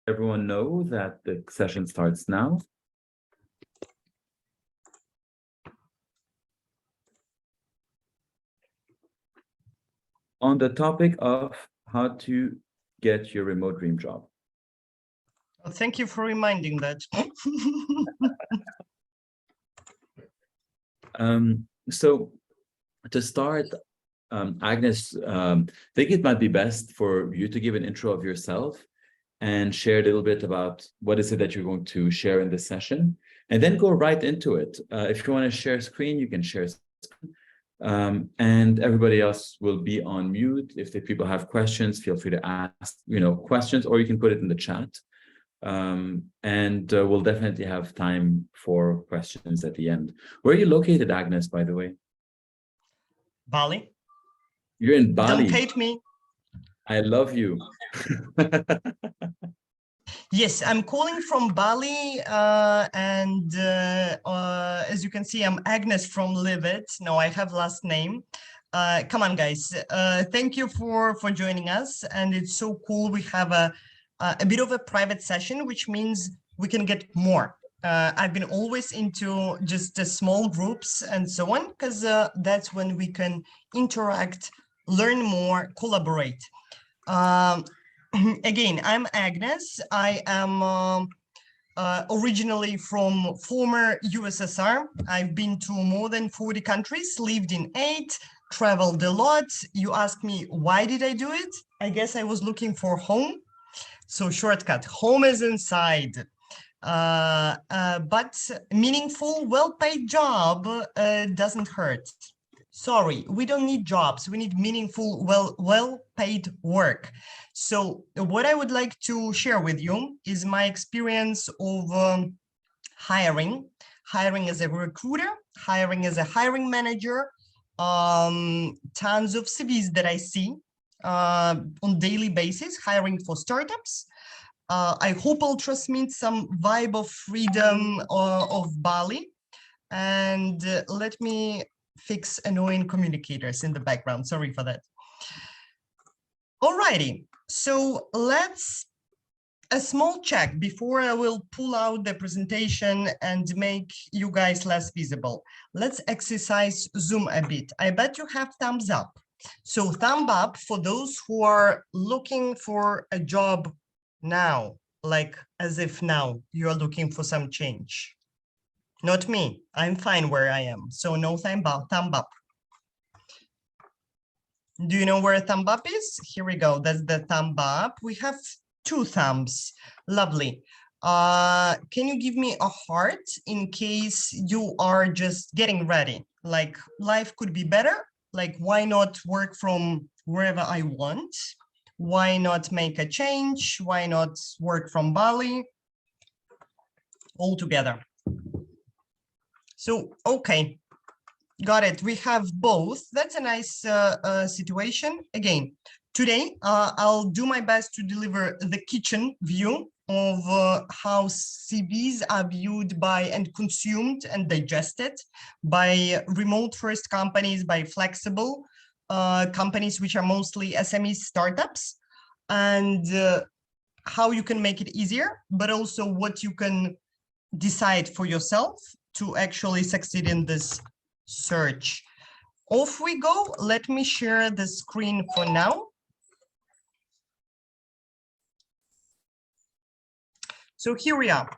everyone know that the session starts now? On the topic of how to get your remote dream job. Well, thank you for reminding that. So to start, Agnes, I think it might be best for you to give an intro of yourself and share a little bit about what is it that you're going to share in this session, and then go right into it. If you want to share screen, you can share screen. And everybody else will be on mute. If the people have questions, feel free to ask, questions, or you can put it in the chat. We'll definitely have time for questions at the end. Where are you located, Agnes, by the way? Bali. You're in Bali. Don't hate me. I love you. Yes, I'm calling from Bali, as you can see, I'm Agnes from Live It. No, I have last name. Come on, guys. Thank you for joining us, and it's so cool. We have a bit of a private session, which means we can get more. I've been always into just small groups and so on, because that's when we can interact, learn more, collaborate. Again, I'm Agnes. I am originally from former USSR. I've been to more than 40 countries, lived in 8, traveled a lot. You ask me, why did I do it? I guess I was looking for home. So shortcut, home is inside. But meaningful, well-paid job doesn't hurt. Sorry, we don't need jobs. We need meaningful, well-paid work. So what I would like to share with you is my experience of hiring as a recruiter, hiring as a hiring manager, tons of CVs that I see on daily basis, hiring for startups. I hope I'll transmit some vibe of freedom of Bali. And let me fix annoying communicators in the background. Sorry for that. Alrighty, so let's a small check before I will pull out the presentation and make you guys less visible. Let's exercise Zoom a bit. I bet you have thumbs up. So thumb up for those who are looking for a job now, like as if now you are looking for some change. Not me, I'm fine where I am. So no thumb up. Do you know where thumb up is? Here we go, that's the thumb up. We have 2 thumbs, lovely. Can you give me a heart in case you are just getting ready? Like life could be better, like why not work from wherever I want? Why not make a change? Why not work from Bali? All together. So, okay, got it. We have both. That's a nice situation. Again, today, I'll do my best to deliver the kitchen view of how CVs are viewed by and consumed and digested by remote first companies, by flexible companies, which are mostly SME startups, and how you can make it easier, but also what you can decide for yourself to actually succeed in this search. Off we go. Let me share the screen for now. So here we are.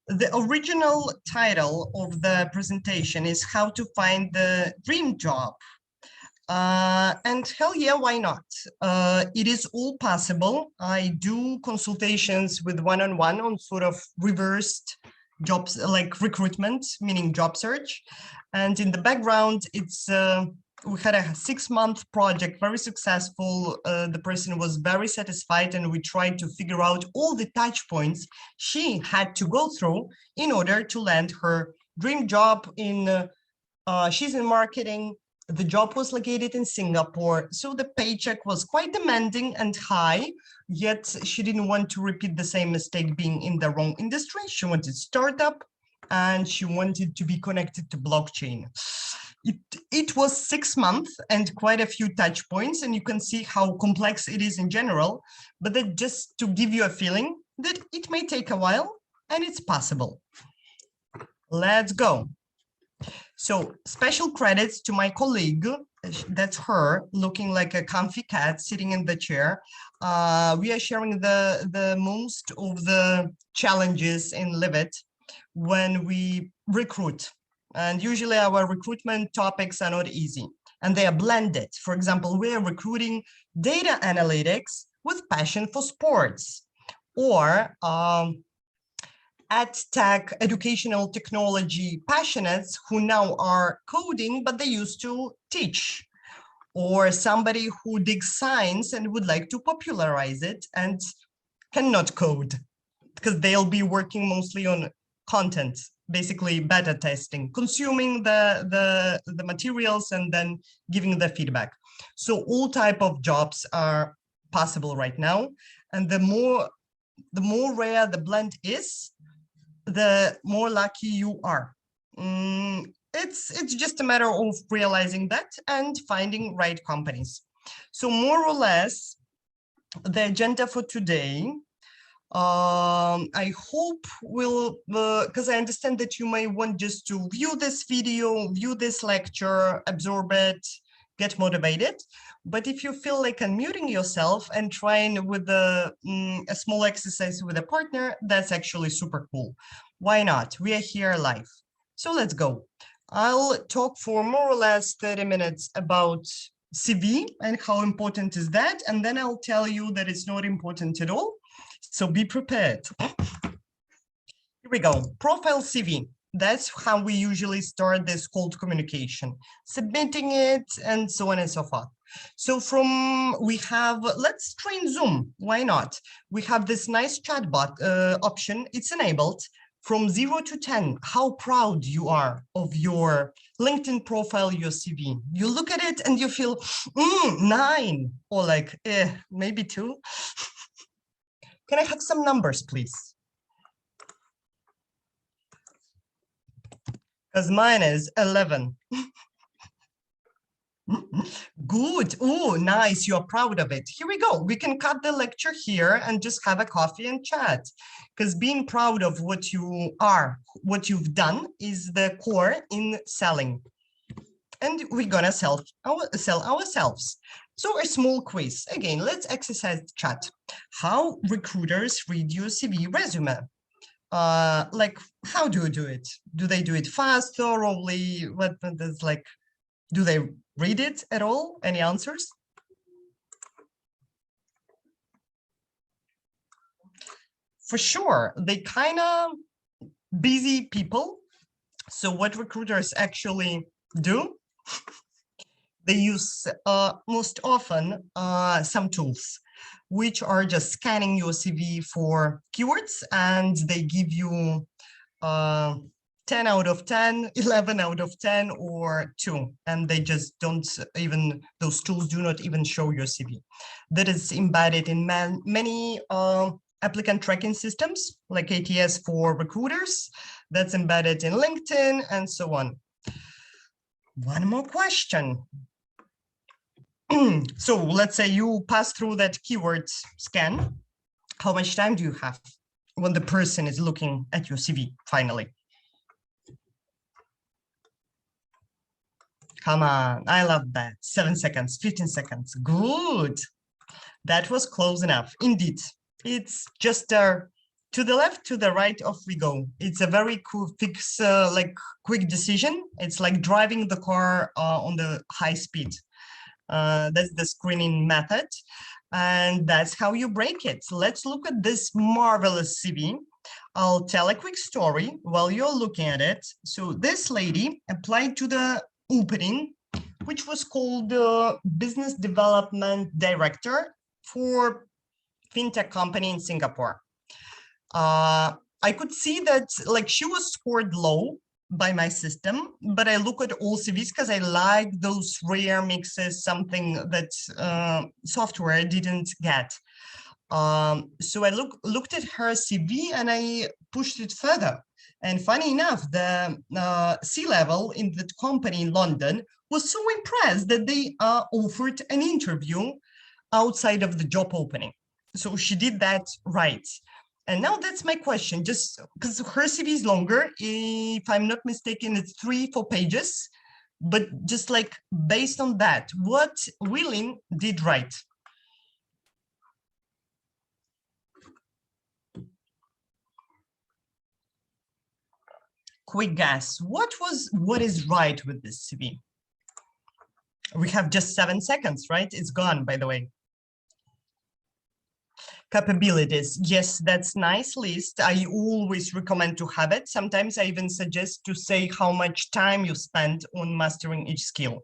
The original title of the presentation is How to Find the Dream Job. And hell yeah, why not? It is all possible. I do consultations with one-on-one on sort of reversed jobs, like recruitment, meaning job search. And in the background, it's we had a 6-month project, very successful. The person was very satisfied, and we tried to figure out all the touch points she had to go through in order to land her dream job in, she's in marketing. The job was located in Singapore, so the paycheck was quite demanding and high, yet she didn't want to repeat the same mistake being in the wrong industry. She wanted startup, and she wanted to be connected to blockchain. It was 6 months and quite a few touch points, and you can see how complex it is in general, but that just to give you a feeling that it may take a while and it's possible. Let's go. So special credits to my colleague, that's her, looking like a comfy cat sitting in the chair. We are sharing the most of the challenges in Live.it when we recruit. And usually our recruitment topics are not easy and they are blended. For example, we are recruiting data analytics with passion for sports, or ed tech, educational technology passionates who now are coding, but they used to teach, or somebody who digs science and would like to popularize it and cannot code because they'll be working mostly on content, basically beta testing, consuming the materials and then giving the feedback. So all type of jobs are possible right now. And the more rare the blend is, the more lucky you are. It's just a matter of realizing that and finding right companies. So more or less, the agenda for today, I hope will, because I understand that you may want just to view this video, view this lecture, absorb it, get motivated. But if you feel like unmuting yourself and trying with a small exercise with a partner, that's actually super cool. Why not? We are here live. So let's go. I'll talk for more or less 30 minutes about CV and how important is that. And then I'll tell you that it's not important at all. So be prepared. Here we go. Profile CV. That's how we usually start this cold communication, submitting it and so on and so forth. So we have, let's train Zoom. Why not? We have this nice chatbot option. It's enabled. From 0 to 10, how proud you are of your LinkedIn profile, your CV. You look at it and you feel 9, or like, maybe 2. Can I have some numbers, please? Because mine is 11. Good. Oh, nice. You're proud of it. Here we go. We can cut the lecture here and just have a coffee and chat. Because being proud of what you are, what you've done is the core in selling. And we're going to sell ourselves. So a small quiz. Again, let's exercise the chat. How recruiters read your CV resume? Like, how do you do it? Do they do it fast, thoroughly? What is like, do they read it at all? Any answers? For sure, they kind of busy people. So what recruiters actually do, they use most often some tools, which are just scanning your CV for keywords, and they give you 10 out of 10, 11 out of 10, or 2. And they just don't even, those tools do not even show your CV. That is embedded in many applicant tracking systems, like ATS for recruiters, that's embedded in LinkedIn, and so on. One more question. So let's say you pass through that keyword scan. How much time do you have when the person is looking at your CV finally? Come on, I love that. 7 seconds, 15 seconds. Good. That was close enough. Indeed, it's just to the left, to the right, off we go. It's a very cool fix, like quick decision. It's like driving the car on the high speed. That's the screening method. And that's how you break it. So let's look at this marvelous CV. I'll tell a quick story while you're looking at it. So this lady applied to the opening, which was called Business Development Director for fintech company in Singapore. I could see that like she was scored low by my system, but I look at all CVs because I like those rare mixes, something that software didn't get. So I looked at her CV and I pushed it further. And funny enough, the C-level in that company in London was so impressed that they offered an interview outside of the job opening. So she did that right. And now that's my question, just because her CV is longer. If I'm not mistaken, it's 3-4 pages. But just like based on that, what Willing did right? Quick guess. What is right with this CV? We have just 7 seconds, right? It's gone, by the way. Capabilities. Yes, that's nice list. I always recommend to have it. Sometimes I even suggest to say how much time you spend on mastering each skill.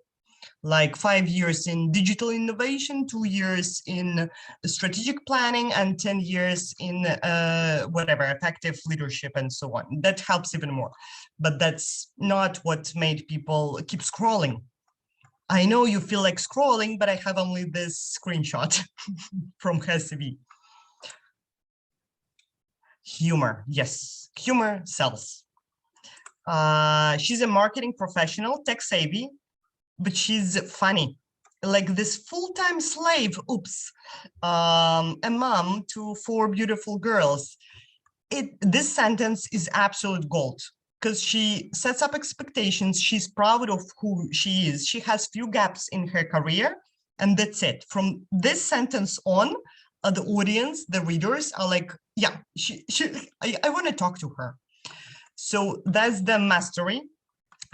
Like 5 years in digital innovation, 2 years in strategic planning, and 10 years in whatever, effective leadership and so on. That helps even more. But that's not what made people keep scrolling. I know you feel like scrolling, but I have only this screenshot from her CV. Humor, yes, humor sells. She's a marketing professional, tech savvy, but she's funny. Like this full-time slave, oops, a mom to 4 beautiful girls. This sentence is absolute gold because she sets up expectations. She's proud of who she is. She has few gaps in her career, and that's it. From this sentence on, the audience, the readers are like, yeah, I want to talk to her. So that's the mastery.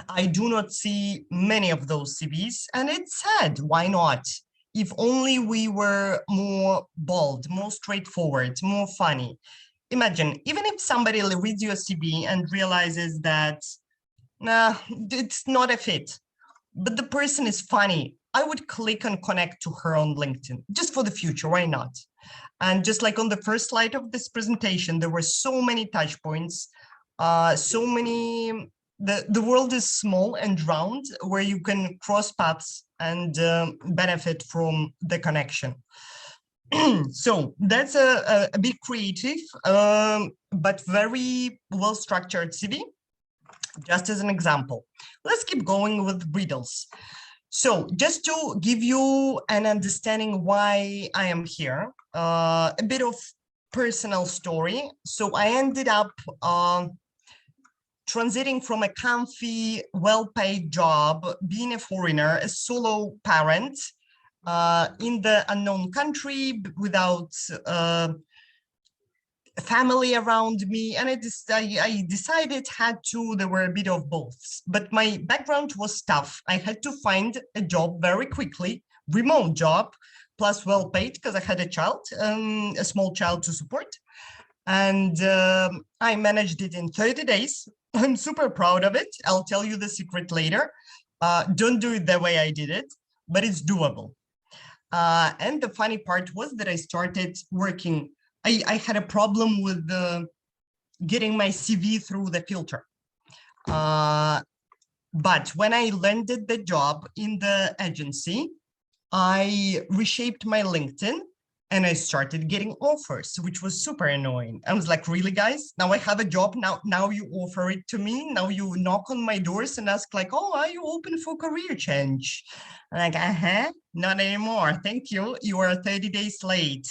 I do not see many of those CVs, and it's sad. Why not? If only we were more bold, more straightforward, more funny. Imagine, even if somebody reads your CV and realizes that, nah, it's not a fit, but the person is funny, I would click and connect to her on LinkedIn, just for the future, why not? And just like on the first slide of this presentation, there were so many touch points, so many, the world is small and round where you can cross paths and benefit from the connection. So that's a bit creative, but very well-structured CV, just as an example. Let's keep going with riddles. So just to give you an understanding why I am here, a bit of personal story. So I ended up transiting from a comfy, well-paid job, being a foreigner, a solo parent, in the unknown country without family around me, and I decided there were a bit of both, but my background was tough. I had to find a job very quickly, remote job, plus well paid because I had a child, a small child to support, and I managed it in 30 days. I'm super proud of it. I'll tell you the secret later. Don't do it the way I did it, but it's doable. And the funny part was that I started working. I had a problem with getting my CV through the filter. But when I landed the job in the agency, I reshaped my LinkedIn and I started getting offers, which was super annoying. I was like, really, guys? Now I have a job. Now you offer it to me. Now you knock on my doors and ask like, oh, are you open for career change? I'm like, not anymore. Thank you. You are 30 days late.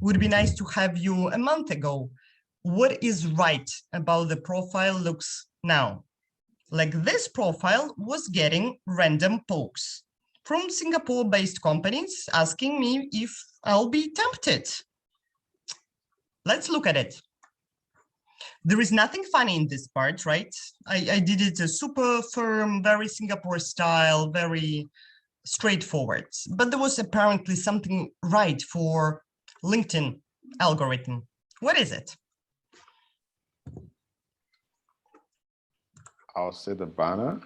Would be nice to have you a month ago. What is right about the profile looks now? Like this profile was getting random pokes from Singapore-based companies asking me if I'll be tempted. Let's look at it. There is nothing funny in this part, right? I did it a super firm, very Singapore style, very straightforward, but there was apparently something right for LinkedIn algorithm. What is it? I'll say the banner.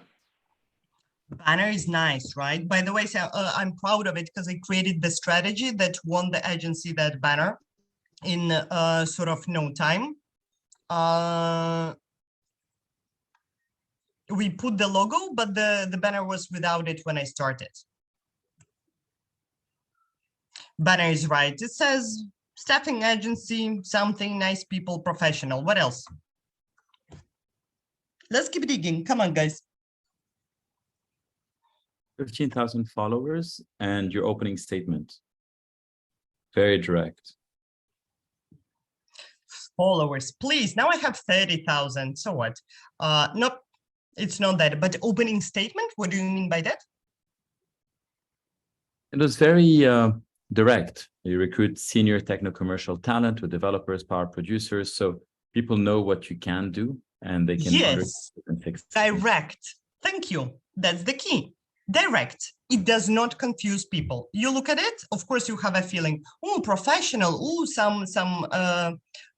Banner is nice, right? By the way, so, I'm proud of it because I created the strategy that won the agency that banner in sort of no time. We put the logo, but the banner was without it when I started. Banner is right. It says staffing agency, something, nice people, professional. What else? Let's keep digging. Come on, guys. 15,000 followers and your opening statement. Very direct. Followers, please. Now I have 30,000. So what? Nope, it's not that. But opening statement, what do you mean by that? It was very direct. You recruit senior techno-commercial talent with developers, power producers, so people know what you can do and they can Yes, and fix direct. Thank you. That's the key. Direct. It does not confuse people. You look at it, of course, you have a feeling, oh, professional, oh, some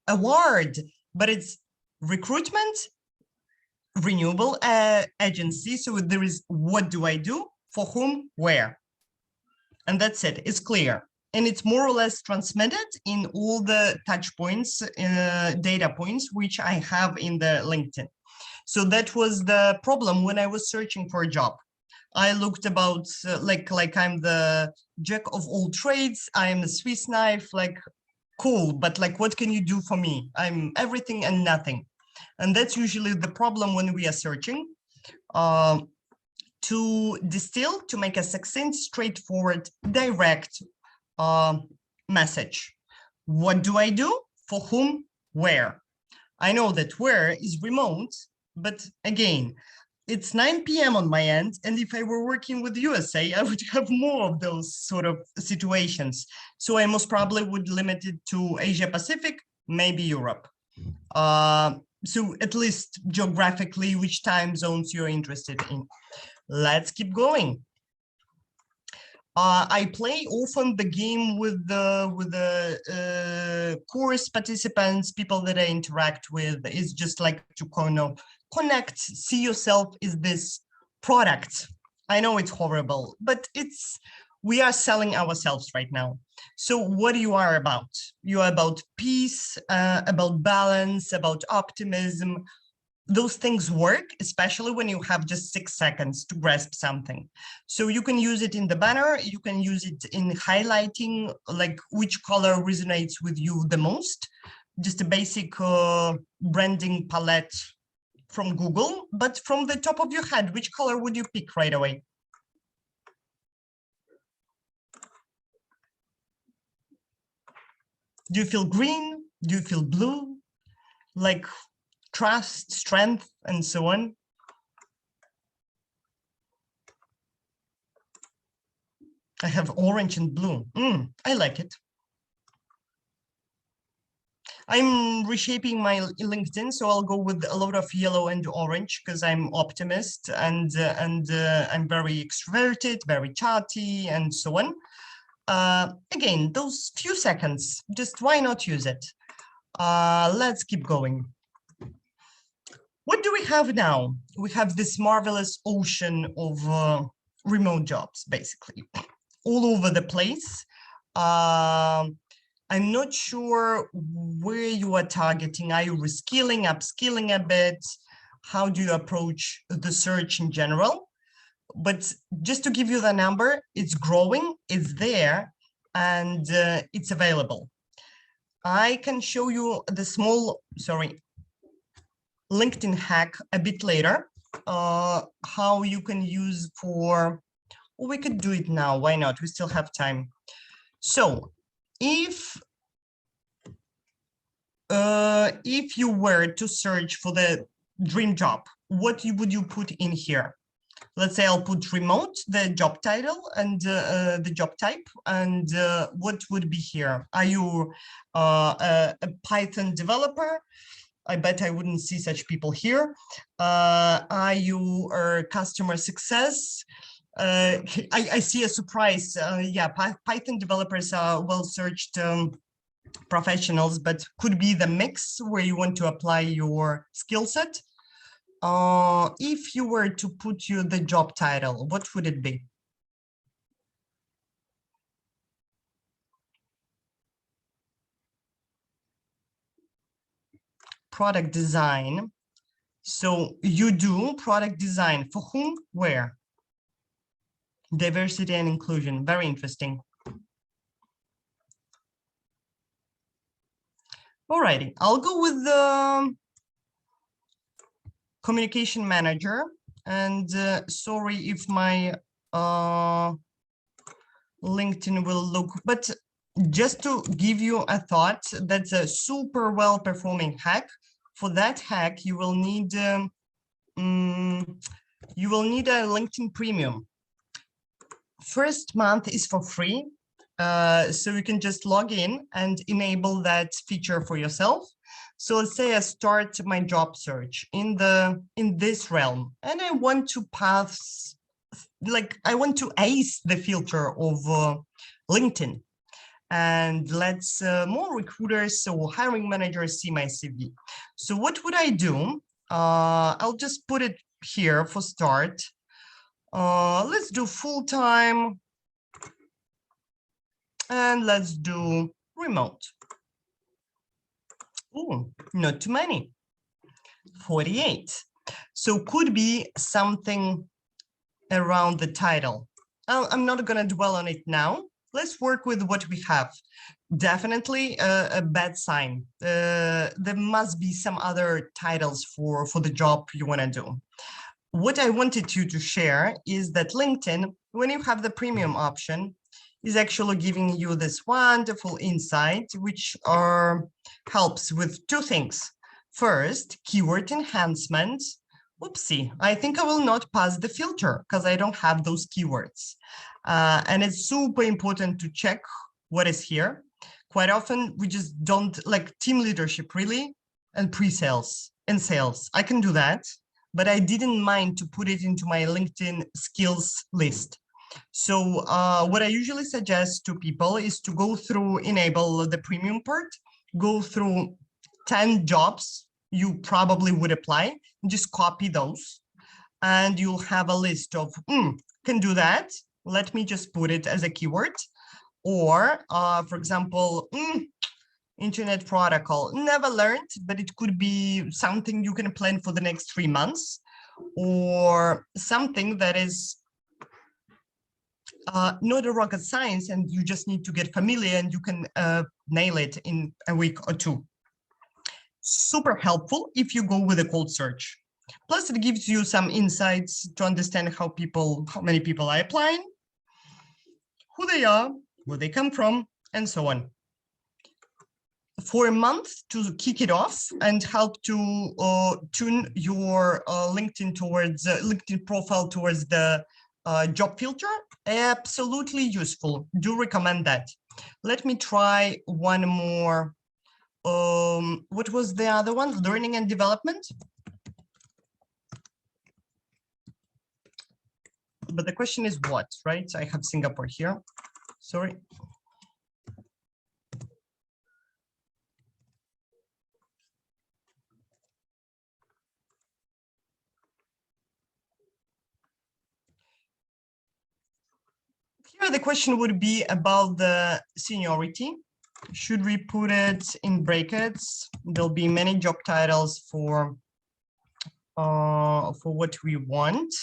award, but it's recruitment, renewable agency. So there is what do I do, for whom, where, and that's it. It's clear. And it's more or less transmitted in all the touch points, data points, which I have in the LinkedIn. So that was the problem when I was searching for a job. I looked about like I'm the jack of all trades. I am a Swiss knife, like cool, but like, what can you do for me? I'm everything and nothing. And that's usually the problem when we are searching. To distill, to make a succinct, straightforward, direct message. What do I do? For whom? Where? I know that where is remote, but again, it's 9 p.m. on my end, and if I were working with USA, I would have more of those sort of situations. So I most probably would limit it to Asia Pacific, maybe Europe. So at least geographically, which time zones you're interested in. Let's keep going. I play often the game with the course participants, people that I interact with. Is just like to kind of connect, see yourself is this product. I know it's horrible, but we are selling ourselves right now. So what you are about? You are about peace, about balance, about optimism. Those things work, especially when you have just 6 seconds to grasp something. So you can use it in the banner, you can use it in highlighting, like which color resonates with you the most. Just a basic branding palette from Google, but from the top of your head, which color would you pick right away? Do you feel green? Do you feel blue? Like trust, strength, and so on. I have orange and blue. I like it. I'm reshaping my LinkedIn, so I'll go with a lot of yellow and orange because I'm optimist and I'm very extroverted, very chatty, and so on. Again, those few seconds, just why not use it? Let's keep going. What do we have now? We have this marvelous ocean of remote jobs, basically, all over the place. I'm not sure where you are targeting. Are you reskilling, upskilling a bit? How do you approach the search in general? But just to give you the number, it's growing, it's there, and it's available. I can show you the small, LinkedIn hack a bit later, how you can use for, well, we could do it now, why not? We still have time. So if you were to search for the dream job, what would you put in here? Let's say I'll put remote, the job title and the job type, and what would be here? Are you a Python developer? I bet I wouldn't see such people here. Are you customer success? I see a surprise. Yeah, Python developers are well-searched professionals, but could be the mix where you want to apply your skill set. If you were to put the job title, what would it be? Product design. So you do product design for whom, where? Diversity and inclusion, very interesting. Alrighty, I'll go with the communication manager. And sorry if my LinkedIn will look, but just to give you a thought, that's a super well performing hack. For that hack, you will need a LinkedIn Premium. First month is for free, so you can just log in and enable that feature for yourself. So let's say I start my job search in this realm, and I want to pass, like I want to ace the filter of LinkedIn, and let's more recruiters or hiring managers see my CV. So what would I do? I'll just put it here for start. Let's do full-time, and let's do remote. Oh, not too many, 48. So could be something around the title. I'm not going to dwell on it now. Let's work with what we have. Definitely a bad sign. There must be some other titles for the job you want to do. What I wanted you to share is that LinkedIn, when you have the premium option, is actually giving you this wonderful insight, which helps with two things. First, keyword enhancement. Oopsie, I think I will not pass the filter because I don't have those keywords. And it's super important to check what is here. Quite often, we just don't, like team leadership, really, and pre-sales and sales. I can do that, but I didn't mind to put it into my LinkedIn skills list. So what I usually suggest to people is to go through, enable the premium part, go through 10 jobs you probably would apply, just copy those, and you'll have a list of, can do that. Let me just put it as a keyword. Or, for example, internet protocol, never learned, but it could be something you can plan for the next 3 months, or something that is not a rocket science, and you just need to get familiar and you can nail it in a week or two. Super helpful if you go with a cold search. Plus, it gives you some insights to understand how many people are applying, who they are, where they come from, and so on. For a month to kick it off and help to tune your LinkedIn profile towards the job filter, absolutely useful. Do recommend that. Let me try one more. What was the other one? Learning and development. But the question is what, right? I have Singapore here. Sorry. Here the question would be about the seniority. Should we put it in brackets? There'll be many job titles for what we want.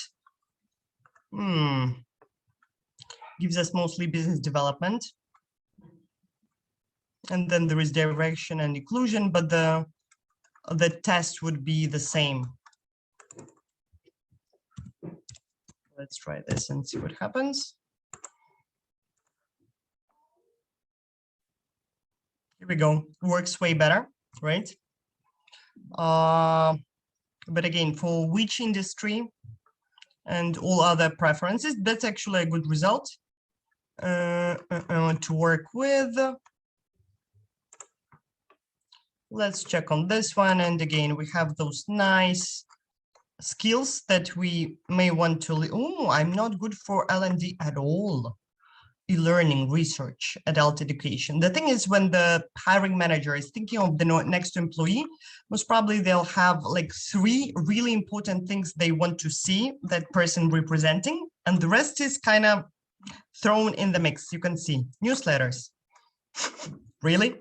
Gives us mostly business development. And then there is direction and inclusion, but the test would be the same. Let's try this and see what happens. Here we go. Works way better, right? But again, for which industry and all other preferences, that's actually a good result to work with. Let's check on this one. And again, we have those nice skills that we may want to. Oh, I'm not good for L&D at all. E-learning, research, adult education. The thing is, when the hiring manager is thinking of the next employee, most probably they'll have like 3 really important things they want to see that person representing, and the rest is kind of thrown in the mix. You can see newsletters. Really?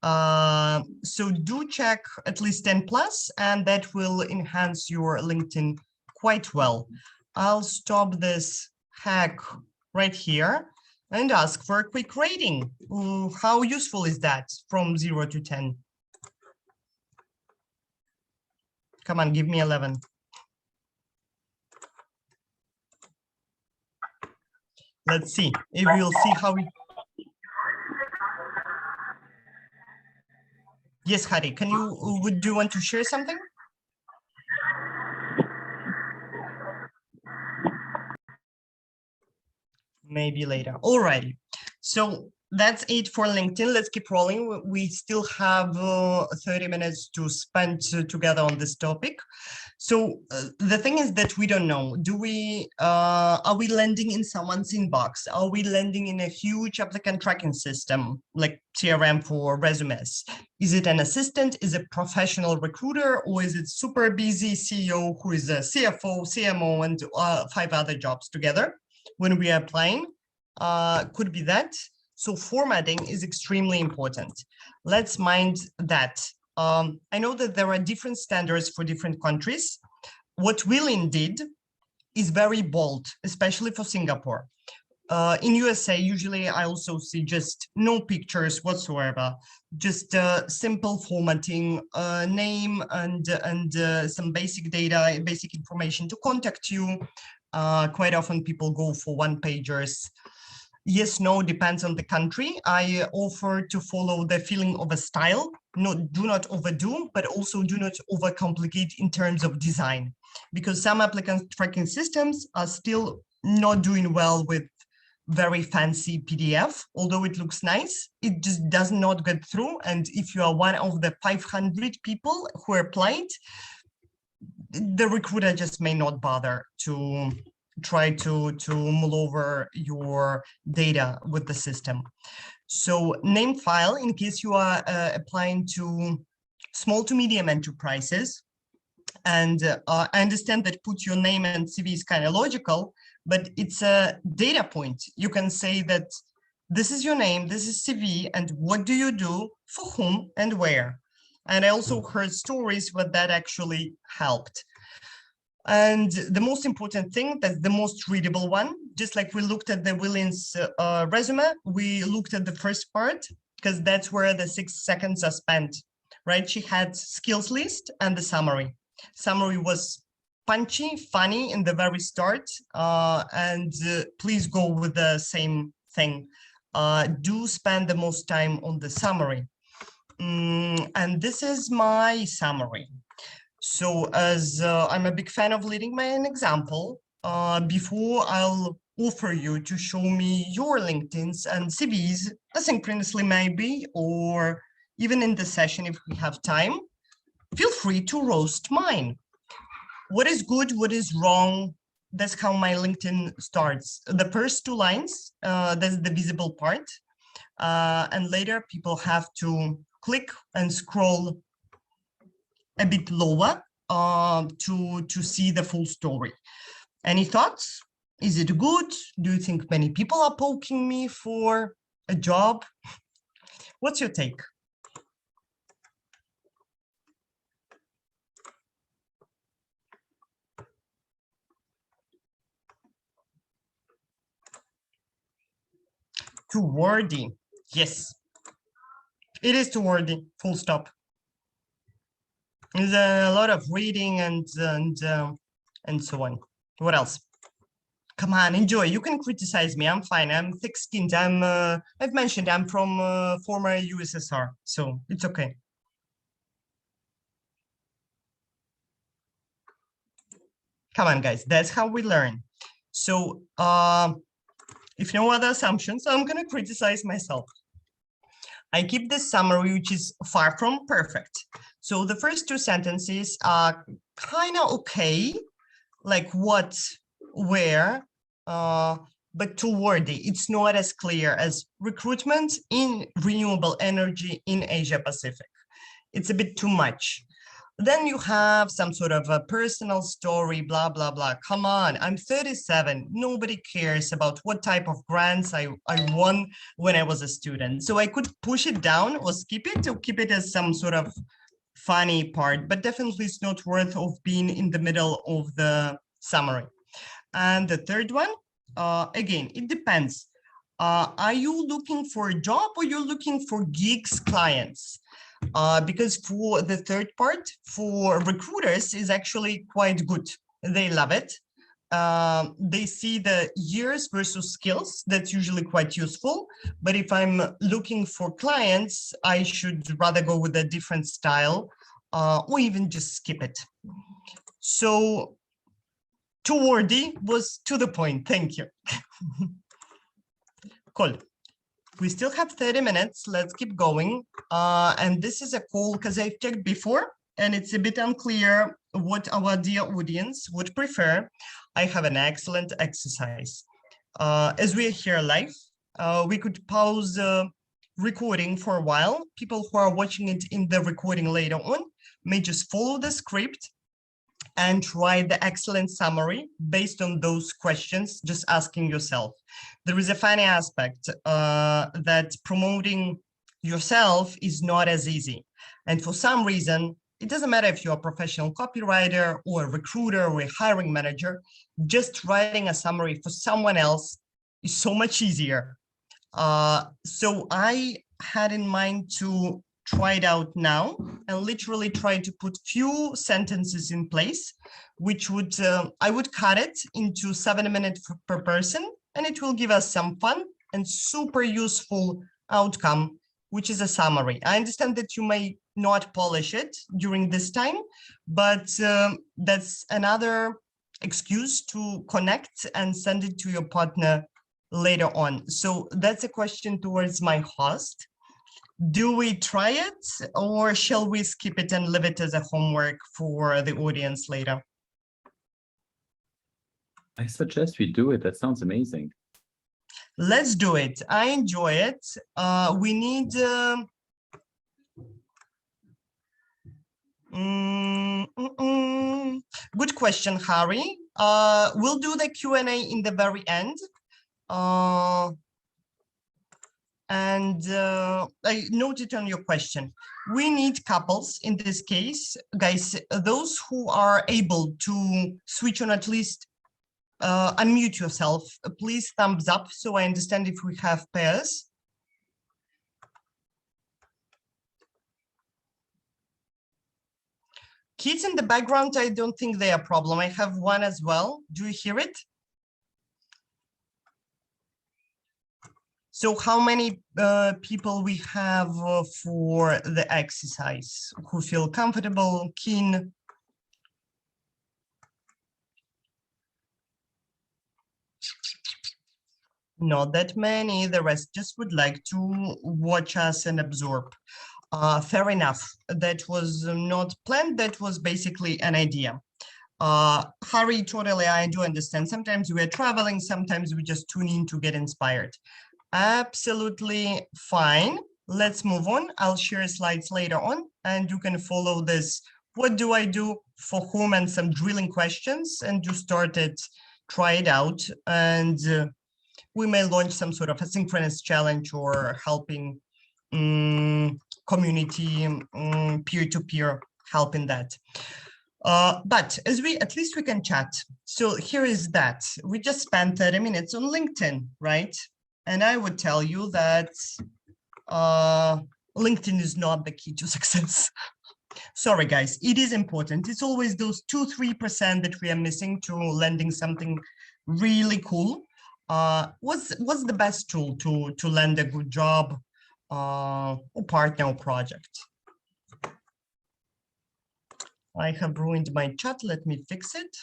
So do check at least 10 plus, and that will enhance your LinkedIn quite well. I'll stop this hack right here and ask for a quick rating. How useful is that from 0 to 10? Come on, give me 11. Let's see if we'll see how we. Yes, Hari, would you want to share something? Maybe later. Alrighty. So that's it for LinkedIn. Let's keep rolling. We still have 30 minutes to spend together on this topic. So the thing is that we don't know. Are we landing in someone's inbox? Are we landing in a huge applicant tracking system like CRM for resumes? Is it an assistant? Is it professional recruiter? Or is it super busy CEO who is a CFO, CMO, and 5 other jobs together when we are applying? Could be that. So formatting is extremely important. Let's mind that. I know that there are different standards for different countries. What Wilin did is very bold, especially for Singapore. In USA, usually I also see just no pictures whatsoever, just simple formatting, name and some basic data, basic information to contact you. Quite often people go for one-pagers. Yes, no, depends on the country. I offer to follow the feeling of a style. Do not overdo, but also do not overcomplicate in terms of design, because some applicant tracking systems are still not doing well with very fancy PDF. Although it looks nice, it just does not get through. And if you are one of the 500 people who applied, the recruiter just may not bother to try to mull over your data with the system. So name file, in case you are applying to small to medium enterprises. And I understand that put your name and CV is kind of logical, but it's a data point. You can say that this is your name, this is CV, and what do you do, for whom, and where. And I also heard stories where that actually helped. And the most important thing, that's the most readable one, just like we looked at the Wilin's resume, we looked at the first part, because that's where the 6 seconds are spent, right? She had skills list and the summary. Summary was punchy, funny in the very start, and please go with the same thing. Do spend the most time on the summary. And this is my summary. So as I'm a big fan of leading by an example, before I'll offer you to show me your LinkedIn's and CVs asynchronously maybe, or even in the session if we have time, feel free to roast mine. What is good, what is wrong? That's how my LinkedIn starts. The first 2 lines, that's the visible part. And later people have to click and scroll a bit lower to see the full story. Any thoughts? Is it good? Do you think many people are poking me for a job? What's your take? Too wordy. Yes, it is too wordy, full stop. There's a lot of reading and so on. What else? Come on, enjoy. You can criticize me. I'm fine. I'm thick-skinned. I've mentioned I'm from former USSR, so it's okay. Come on, guys. That's how we learn. So if no other assumptions, I'm gonna criticize myself. I keep this summary, which is far from perfect. So the first 2 sentences are kind of okay, like what, where, but too wordy. It's not as clear as recruitment in renewable energy in Asia Pacific. It's a bit too much. Then you have some sort of a personal story, blah, blah, blah. Come on, I'm 37. Nobody cares about what type of grants I won when I was a student. So I could push it down or skip it or keep it as some sort of funny part, but definitely it's not worth of being in the middle of the summary. And the third one, again, it depends. Are you looking for a job or you're looking for gigs clients? because for the third part, for recruiters, is actually quite good. They love it. They see the years versus skills. That's usually quite useful. But if I'm looking for clients, I should rather go with a different style, or even just skip it. So too wordy was to the point. Thank you. Cool. We still have 30 minutes. Let's keep going. And this is a call because I've checked before and it's a bit unclear what our dear audience would prefer. I have an excellent exercise. As we are here live, we could pause recording for a while. People who are watching it in the recording later on may just follow the script and write the excellent summary based on those questions, just asking yourself. There is a funny aspect that promoting yourself is not as easy. And for some reason, it doesn't matter if you're a professional copywriter or a recruiter or a hiring manager, just writing a summary for someone else is so much easier. So I had in mind to try it out now and literally try to put few sentences in place, which would, I would cut it into 7 minutes per person, and it will give us some fun and super useful outcome, which is a summary. I understand that you may not polish it during this time, but that's another excuse to connect and send it to your partner later on. So that's a question towards my host. Do we try it or shall we skip it and leave it as a homework for the audience later? I suggest we do it. That sounds amazing. Let's do it. I enjoy it. We need good question, Harry. We'll do the Q&A in the very end. And I noted on your question, we need couples in this case, guys, those who are able to switch on at least unmute yourself, please thumbs up so I understand if we have pairs. Kids in the background, I don't think they are a problem. I have one as well. Do you hear it? So how many people we have for the exercise who feel comfortable, keen? Not that many. The rest just would like to watch us and absorb. Fair enough. That was not planned. That was basically an idea. Harry, totally, I do understand. Sometimes we're traveling. Sometimes we just tune in to get inspired. Absolutely fine. Let's move on. I'll share slides later on and you can follow this. What do I do for whom and some drilling questions and you start it, try it out. And we may launch some sort of asynchronous challenge or helping community peer-to-peer help in that. But as at least we can chat. So here is that. We just spent 30 minutes on LinkedIn, right? And I would tell you that LinkedIn is not the key to success. Sorry, guys, it is important. It's always those 2-3% that we are missing to landing something really cool. What's the best tool to land a good job or partner or project? I have ruined my chat. Let me fix it.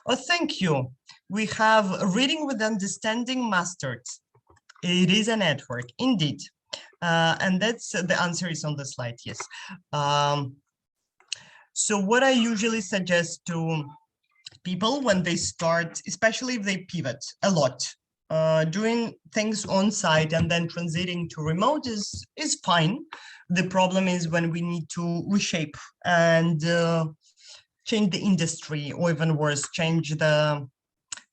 Oh, thank you. We have Reading with Understanding mastered. It is a network, indeed. And that's the answer is on the slide, yes. So what I usually suggest to people when they start, especially if they pivot a lot, doing things on site and then transiting to remote is fine. The problem is when we need to reshape and change the industry, or even worse, change the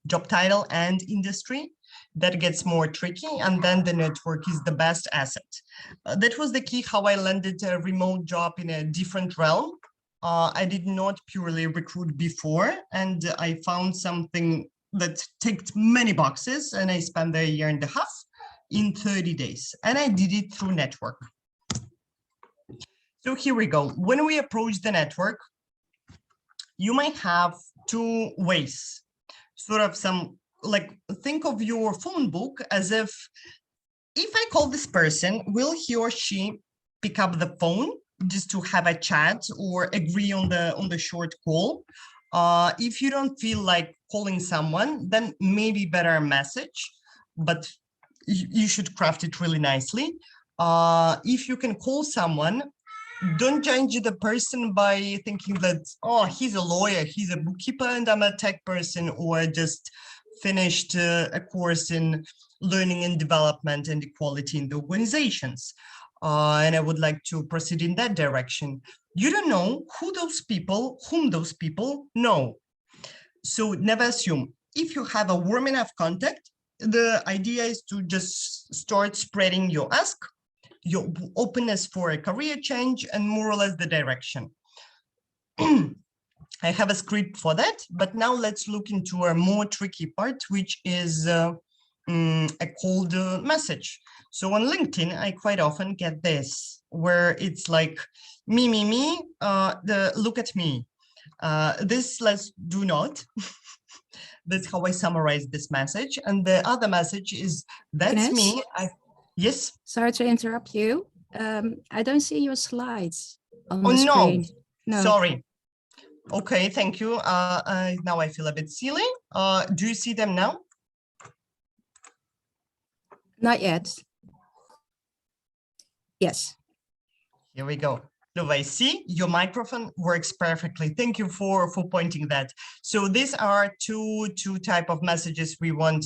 job title and industry. That gets more tricky, and then the network is the best asset. That was the key how I landed a remote job in a different realm. I did not purely recruit before, and I found something that ticked many boxes, and I spent a year and a half. in 30 days. And I did it through network. So here we go. When we approach the network, you might have two ways, sort of some, like, think of your phone book as if I call this person, will he or she pick up the phone just to have a chat or agree on the short call? If you don't feel like calling someone, then maybe better a message, but you should craft it really nicely. If you can call someone, don't judge the person by thinking that, oh, he's a lawyer, he's a bookkeeper, and I'm a tech person, or just finished a course in learning and development and equality in the organizations. And I would like to proceed in that direction. You don't know whom those people know. So never assume. If you have a warm enough contact, the idea is to just start spreading your ask, your openness for a career change, and more or less the direction. I have a script for that, but now let's look into a more tricky part, which is a cold message. So on LinkedIn, I quite often get this, where it's like, me, look at me. This let's do not. That's how I summarize this message. And the other message is, that's Agnes? me. Yes. Sorry to interrupt you. I don't see your slides on Oh, the no. screen. No. Sorry. Okay, thank you. Now I feel a bit silly. Do you see them now? Not yet. Yes. Here we go. No, I see your microphone works perfectly. Thank you for pointing that. So these are two type of messages we want.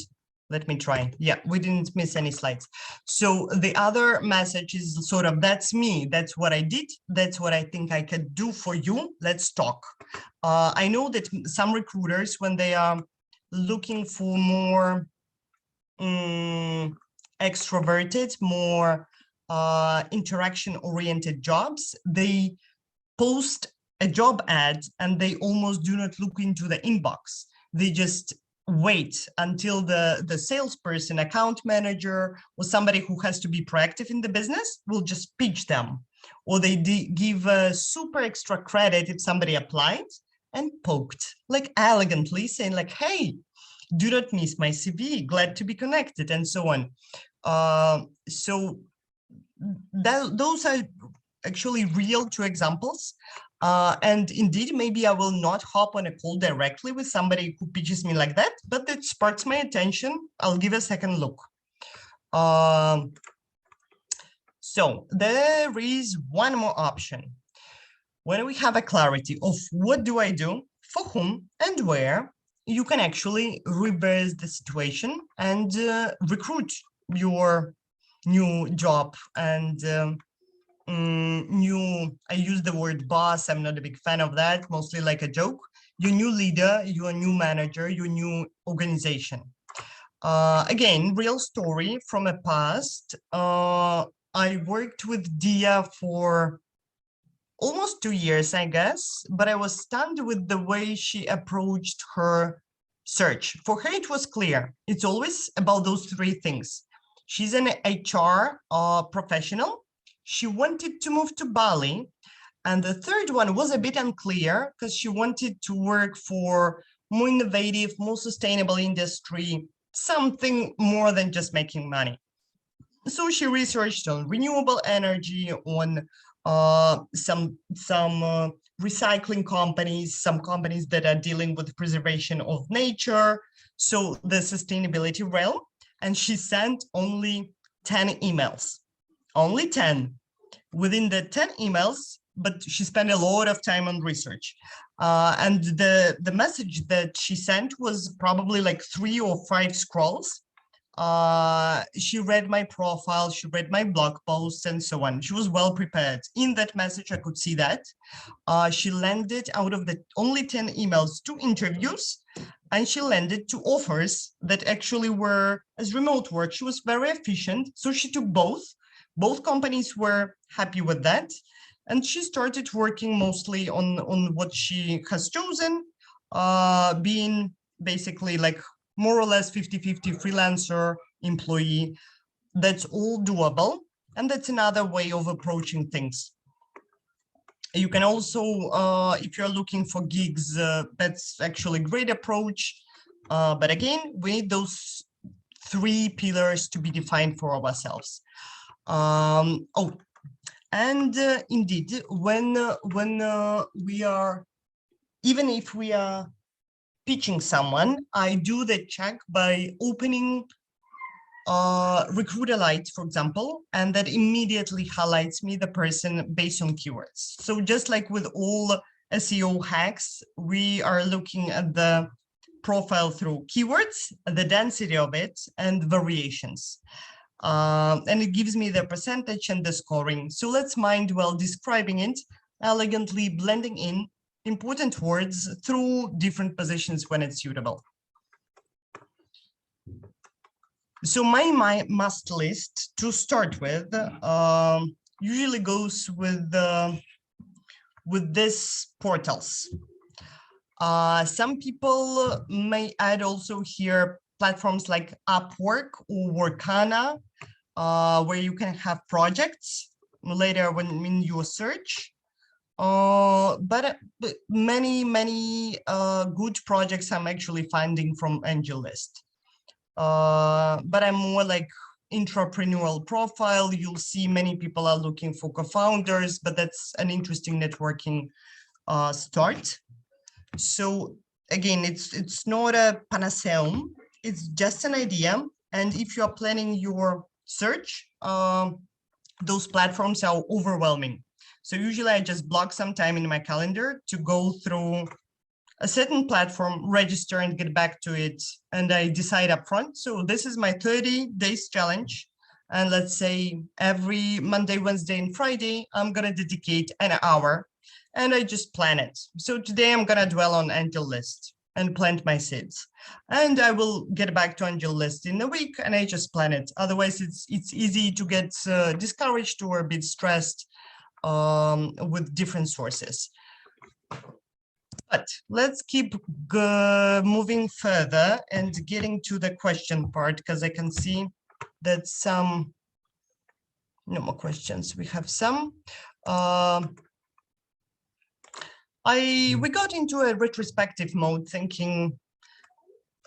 Let me try. Yeah, we didn't miss any slides. So the other message is sort of, that's me. That's what I did. That's what I think I could do for you. Let's talk. I know that some recruiters, when they are looking for more extroverted, more interaction-oriented jobs, they post a job ad and they almost do not look into the inbox. They just wait until the salesperson, account manager, or somebody who has to be proactive in the business will just pitch them. Or they give a super extra credit if somebody applied and poked, like elegantly saying like, hey, do not miss my CV, glad to be connected, and so on. So those are actually real two examples. And indeed, maybe I will not hop on a call directly with somebody who pitches me like that, but that sparks my attention. I'll give a second look. So there is one more option. When we have a clarity of what do I do, for whom, and where, you can actually reverse the situation and recruit your new job and I use the word boss. I'm not a big fan of that, mostly like a joke. Your new leader, your new manager, your new organization. Again, real story from a past. I worked with Dia for almost 2 years, I guess, but I was stunned with the way she approached her search. For her, it was clear. It's always about those three things. She's an HR professional. She wanted to move to Bali. And the third one was a bit unclear because she wanted to work for more innovative, more sustainable industry, something more than just making money. So she researched on renewable energy, on some recycling companies, some companies that are dealing with preservation of nature, so the sustainability realm. And she sent only 10 emails, only 10. Within the 10 emails, but she spent a lot of time on research. And the message that she sent was probably like 3 or 5 scrolls. She read my profile, she read my blog posts, and so on. She was well prepared. In that message, I could see that. She landed out of the only 10 emails 2 interviews, and she landed 2 offers that actually were as remote work. She was very efficient, so she took both. Both companies were happy with that. And she started working mostly on what she has chosen, being basically like more or less 50-50 freelancer employee. That's all doable. And that's another way of approaching things. You can also, if you're looking for gigs, that's actually a great approach. But again, we need those 3 pillars to be defined for ourselves. Oh, and indeed, when we are, even if we are pitching someone, I do the check by opening Recruiter Lite, for example, and that immediately highlights me the person based on keywords. So just like with all SEO hacks, we are looking at the profile through keywords, the density of it, and variations. And it gives me the percentage and the scoring. So let's mind while describing it, elegantly blending in important words through different positions when it's suitable. So my must list to start with usually goes with these portals. Some people may add also here platforms like Upwork or Workana, where you can have projects later when in your search. But many good projects I'm actually finding from AngelList. But I'm more like entrepreneurial profile. You'll see many people are looking for co-founders, but that's an interesting networking start. So again, it's not a panaceum, it's just an idea. And if you're planning your search, those platforms are overwhelming. So usually I just block some time in my calendar to go through a certain platform, register and get back to it. And I decide upfront. So this is my 30 days challenge. And let's say every Monday, Wednesday, and Friday, I'm going to dedicate an hour and I just plan it. So today I'm going to dwell on AngelList and plant my seeds. And I will get back to AngelList in a week and I just plan it. Otherwise, it's easy to get discouraged or a bit stressed with different sources. But let's keep moving further and getting to the question part, because I can see that some, no more questions. We have some. We got into a retrospective mode, thinking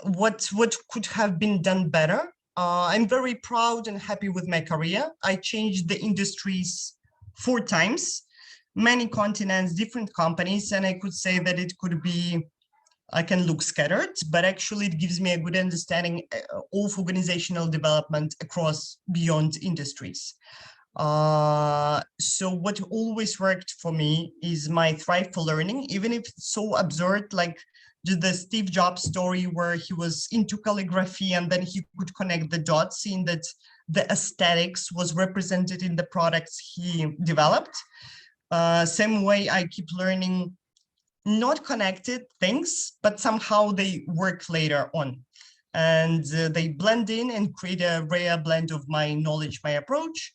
what could have been done better. I'm very proud and happy with my career. I changed the industries 4 times. Many continents, different companies, and I could say that it could be, I can look scattered, but actually it gives me a good understanding of organizational development across beyond industries. So what always worked for me is my thrive for learning, even if it's so absurd, like the Steve Jobs story where he was into calligraphy and then he could connect the dots, seeing that the aesthetics was represented in the products he developed. Same way I keep learning not connected things, but somehow they work later on. And they blend in and create a rare blend of my knowledge, my approach.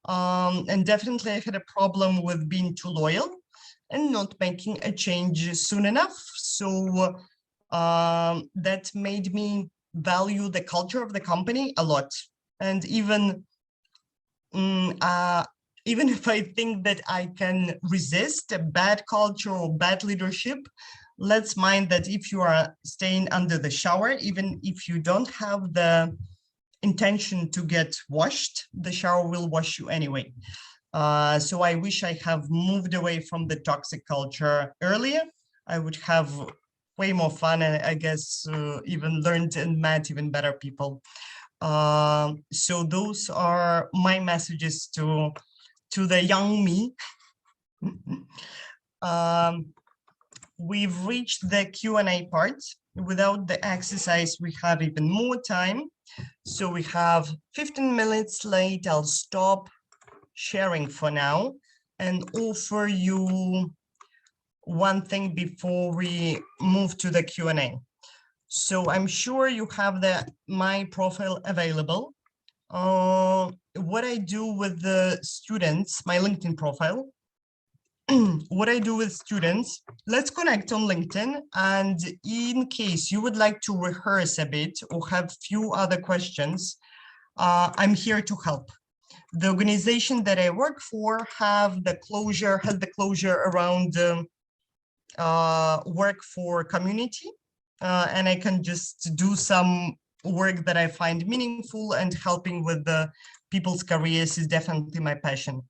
And definitely I had a problem with being too loyal and not making a change soon enough. So that made me value the culture of the company a lot. And even if I think that I can resist a bad culture or bad leadership, let's mind that if you are staying under the shower, even if you don't have the intention to get washed, the shower will wash you anyway. So I wish I have moved away from the toxic culture earlier. I would have way more fun and I guess even learned and met even better people. So those are my messages to the young me. We've reached the Q&A part. Without the exercise, we have even more time. So we have 15 minutes late. I'll stop sharing for now and offer you one thing before we move to the Q&A. So I'm sure you have my profile available. What I do with the students, my LinkedIn profile, what I do with students, let's connect on LinkedIn. And in case you would like to rehearse a bit or have few other questions, I'm here to help. The organization that I work for has the closure around work for community, and I can just do some work that I find meaningful, and helping with the people's careers is definitely my passion.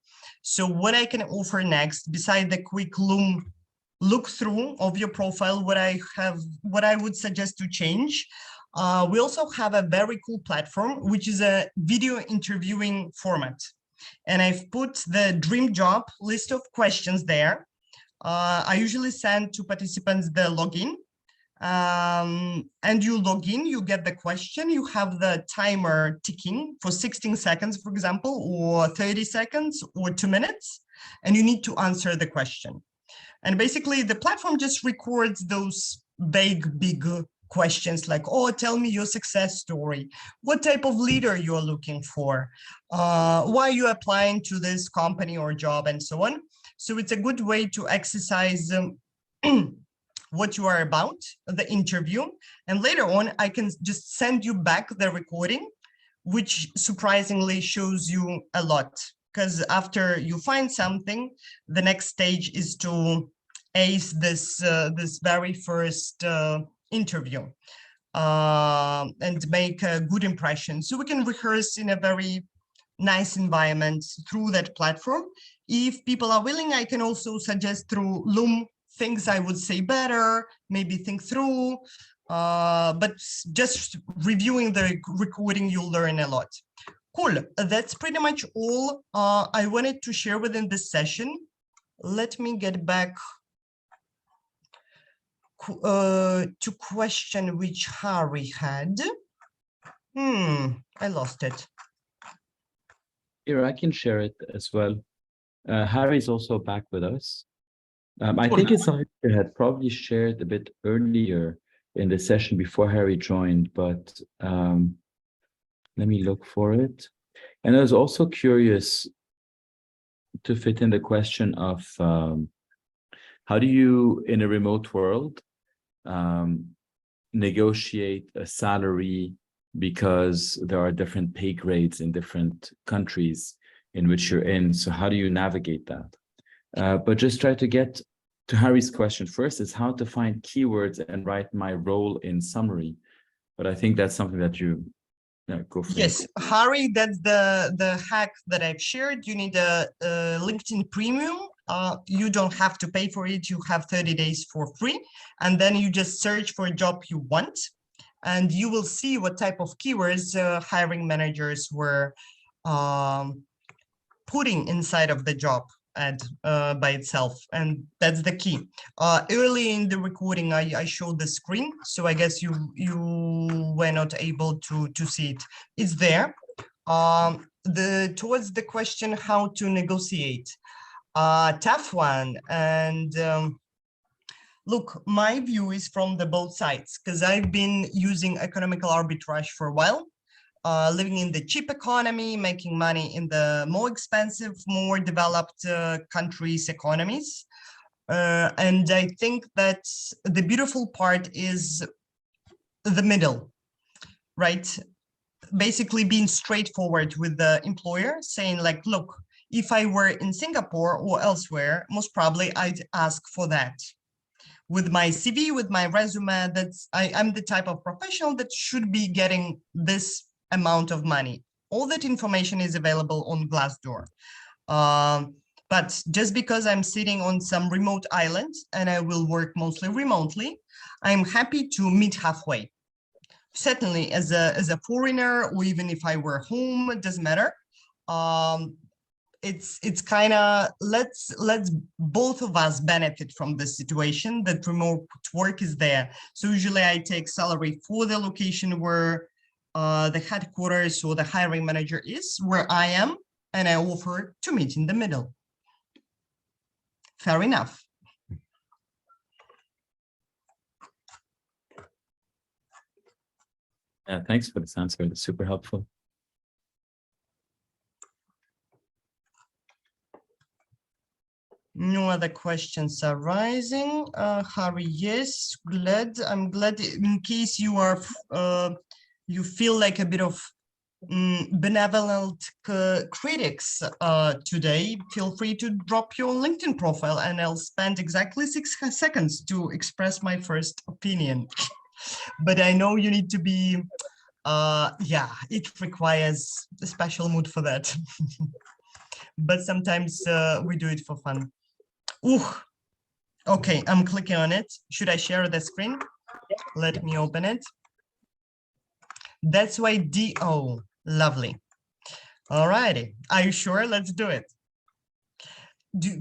So what I can offer next, beside the quick look through of your profile, what I would suggest to change. We also have a very cool platform, which is a video interviewing format. And I've put the dream job list of questions there. I usually send to participants the login. And you log in, you get the question, you have the timer ticking for 16 seconds, for example, or 30 seconds or 2 minutes, and you need to answer the question. And basically the platform just records those big questions like, oh, tell me your success story. What type of leader you're looking for? Why are you applying to this company or job, and so on. So it's a good way to exercise what you are about, the interview. And later on, I can just send you back the recording, which surprisingly shows you a lot. Because after you find something, the next stage is to ace this very first interview and make a good impression. So we can rehearse in a very nice environment through that platform. If people are willing, I can also suggest through Loom things I would say better, maybe think through, but just reviewing the recording, you'll learn a lot. Cool, that's pretty much all I wanted to share within this session. Let me get back to question which Harry had. I lost it. Here, I can share it as well. Harry's also back with us. I think it's something we had probably shared a bit earlier in the session before Harry joined, but let me look for it. And I was also curious to fit in the question of how do you, in a remote world, negotiate a salary, because there are different pay grades in different countries in which you're in. So how do you navigate that? But just try to get to Harry's question first, is how to find keywords and write my role in summary. But I think that's something that you go for. Yes, Harry, that's the hack that I've shared. You need a LinkedIn Premium. You don't have to pay for it. You have 30 days for free. And then you just search for a job you want. And you will see what type of keywords hiring managers were putting inside of the job ad by itself. And that's the key. Early in the recording, I showed the screen. So I guess you were not able to see it. It's there. Towards the question how to negotiate. Tough one. And look, my view is from the both sides, because I've been using economical arbitrage for a while, living in the cheap economy, making money in the more expensive, more developed countries' economies. And I think that the beautiful part is the middle, right? Basically being straightforward with the employer, saying like, look, if I were in Singapore or elsewhere, most probably I'd ask for that. With my CV, with my resume, I'm the type of professional that should be getting this amount of money. All that information is available on Glassdoor. But just because I'm sitting on some remote island and I will work mostly remotely, I'm happy to meet halfway. Certainly as a foreigner, or even if I were home, it doesn't matter. It's kind of let's both of us benefit from this situation that remote work is there. So usually I take salary for the location where the headquarters or the hiring manager is, where I am, and I offer to meet in the middle. Fair enough. Thanks for this answer. It's super helpful. No other questions are rising. Harry, yes, I'm glad in case you are, you feel like a bit of benevolent critics today, feel free to drop your LinkedIn profile and I'll spend exactly 6 seconds to express my first opinion. But I know you need to be, yeah, it requires a special mood for that. But sometimes we do it for fun. Ooh. Okay, I'm clicking on it. Should I share the screen? Let me open it. That's why DO, lovely. All righty, are you sure? Let's do it.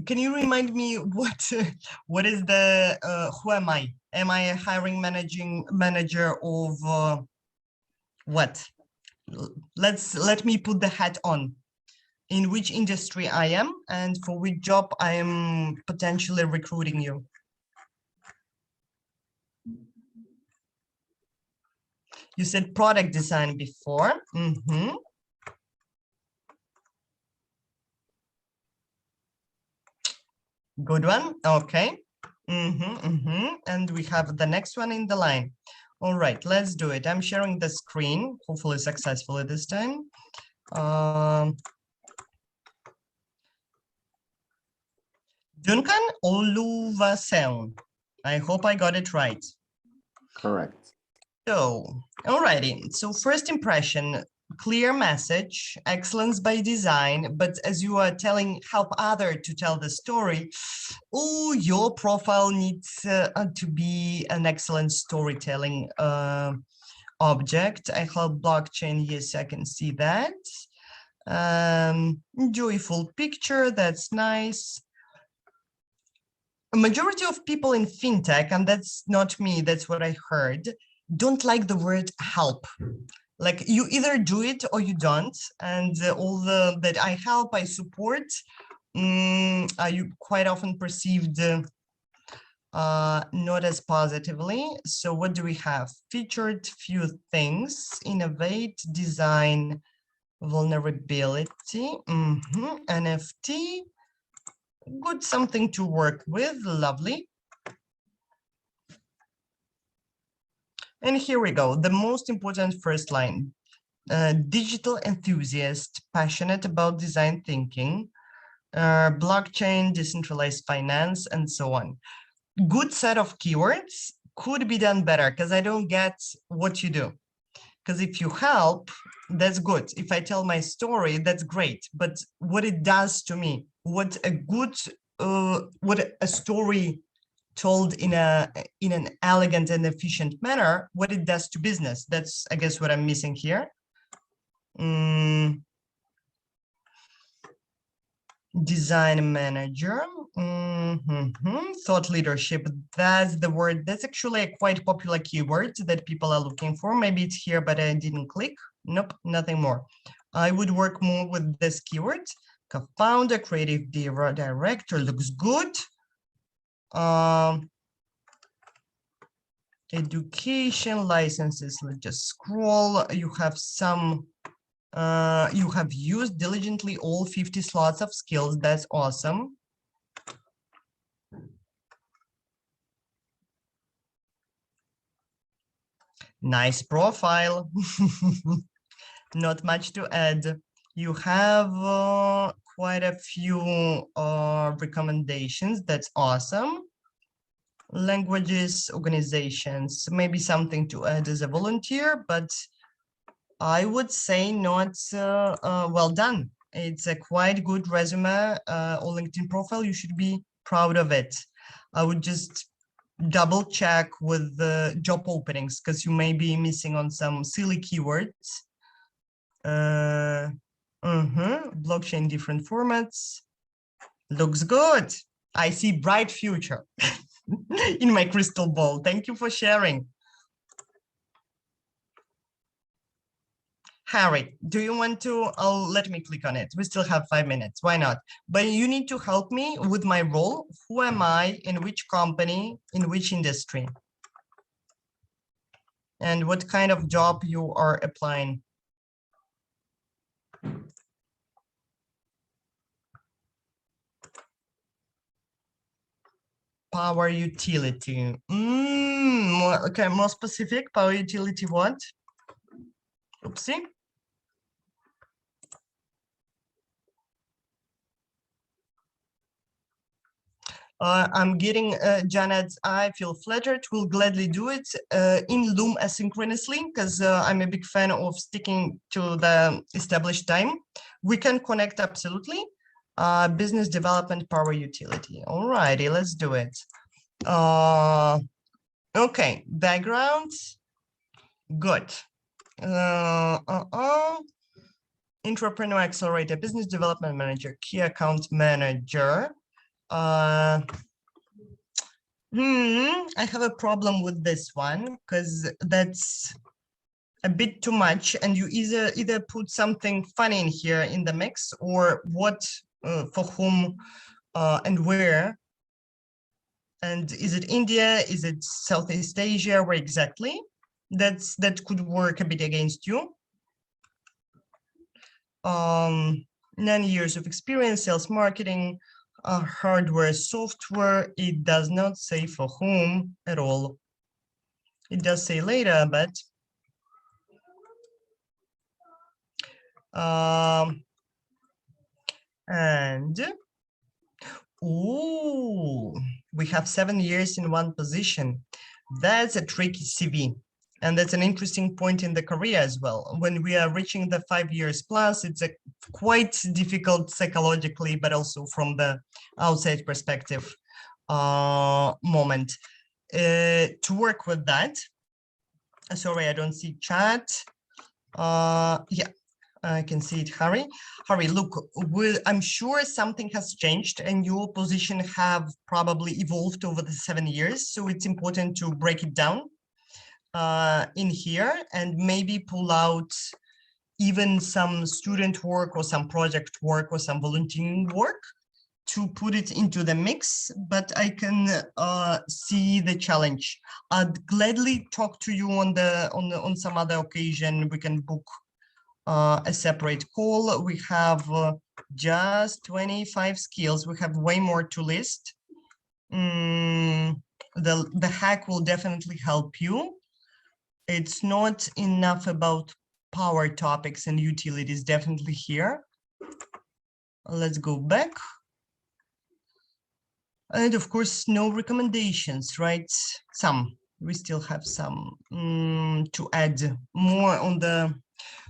Can you remind me what is the, who am I? Am I a hiring manager of what? Let me put the hat on. In which industry I am and for which job I am potentially recruiting you. You said product design before. Good one. Okay. And we have the next one in the line. All right, let's do it. I'm sharing the screen, hopefully successfully this time. Duncan Oluwaseun. I hope I got it right. Correct. So, alrighty. So first impression, clear message, excellence by design. But as you are help other to tell the story, oh, your profile needs to be an excellent storytelling object. I have blockchain. Yes, I can see that. Joyful picture. That's nice. A majority of people in fintech, and that's not me, that's what I heard, don't like the word help. Like you either do it or you don't. And all that I help, I support, you quite often perceived not as positively. So what do we have? Featured few things, innovate, design, vulnerability, NFT, good, something to work with, lovely. And here we go, the most important first line. Digital enthusiast, passionate about design thinking, blockchain, decentralized finance, and so on. Good set of keywords, could be done better because I don't get what you do. Because if you help, that's good. If I tell my story, that's great. But what it does to me, what a story told in an elegant and efficient manner, what it does to business. That's, I guess, what I'm missing here. Design manager, thought leadership, that's the word. That's actually a quite popular keyword that people are looking for. Maybe it's here, but I didn't click. Nope, nothing more. I would work more with this keyword. Co-founder, creative director, looks good. Education, licenses, let's just scroll. You have some, you have used diligently all 50 slots of skills. That's awesome. Nice profile. Not much to add. You have quite a few recommendations. That's awesome. Languages, organizations, maybe something to add as a volunteer, but I would say not well done. It's a quite good resume or LinkedIn profile. You should be proud of it. I would just double check with the job openings because you may be missing on some silly keywords. Blockchain, different formats. Looks good. I see bright future in my crystal ball. Thank you for sharing. Harry, do you want to, let me click on it. We still have 5 minutes. Why not? But you need to help me with my role. Who am I, in which company, in which industry? And what kind of job you are applying? Power utility. Okay, more specific. Power utility what? Oopsie. I'm getting Janet's I feel flattered. We'll gladly do it in Loom asynchronously because I'm a big fan of sticking to the established time. We can connect absolutely. Business development power utility. All righty, let's do it. Okay, background. Good. Entrepreneur accelerator, business development manager, key account manager. I have a problem with this one because that's a bit too much, and you either put something funny in here in the mix, or what, for whom, and where. And is it India? Is it Southeast Asia? Where exactly? That could work a bit against you. 9 years of experience, sales, marketing, hardware, software. It does not say for whom at all. It does say later, but and ooh, we have 7 years in one position. That's a tricky CV. And that's an interesting point in the career as well. When we are reaching the 5 years plus, it's a quite difficult psychologically, but also from the outside perspective moment to work with that. Sorry, I don't see chat. Yeah, I can see it, Harry. Harry, look, I'm sure something has changed and your position have probably evolved over the 7 years. So it's important to break it down in here and maybe pull out even some student work or some project work or some volunteering work to put it into the mix, but I can see the challenge. I'd gladly talk to you on some other occasion. We can book a separate call. We have just 25 skills. We have way more to list. The hack will definitely help you. It's not enough about power topics and utilities, definitely here. Let's go back. And of course, no recommendations, right? Some, we still have some to add more on the,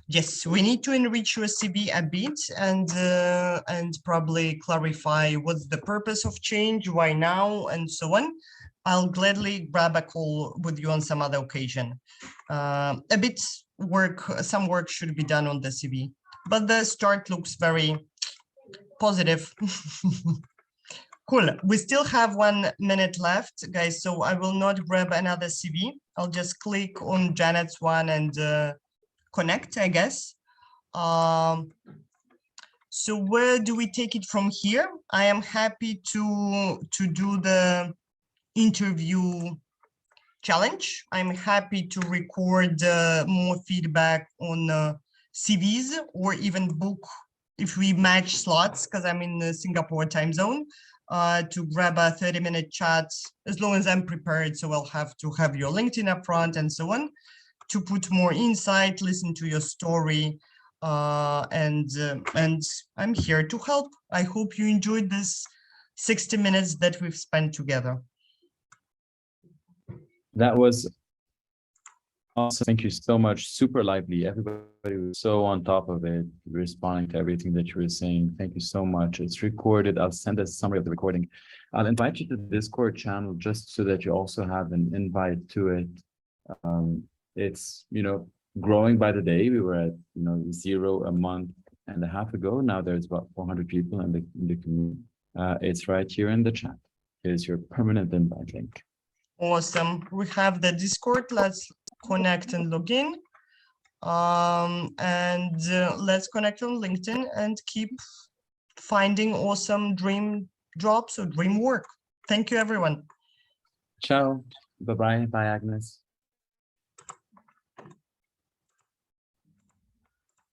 yes, we need to enrich your CV a bit and probably clarify what's the purpose of change, why now, and so on. I'll gladly grab a call with you on some other occasion. A bit work, some work should be done on the CV, but the start looks very positive. Cool. We still have 1 minute left, guys, so I will not grab another CV. I'll just click on Janet's one and connect, I guess. So where do we take it from here? I am happy to do the interview challenge. I'm happy to record more feedback on CVs or even book if we match slots, because I'm in the Singapore time zone, to grab a 30-minute chat as long as I'm prepared. So I'll have to have your LinkedIn up front and so on to put more insight, listen to your story, and I'm here to help. I hope you enjoyed this 60 minutes that we've spent together. That was awesome. Thank you so much. Super lively. Everybody was so on top of it, responding to everything that you were saying. Thank you so much. It's recorded. I'll send a summary of the recording. I'll invite you to the Discord channel just so that you also have an invite to it. It's, you know, growing by the day. We were at, 0 a month and a half ago. Now there's about 400 people in the community. It's right here in the chat. Here's your permanent invite link. Awesome. We have the Discord. Let's connect and log in. Let's connect on LinkedIn and keep finding awesome dream jobs or dream work. Thank you, everyone. Ciao. Bye-bye. Bye, Agnes.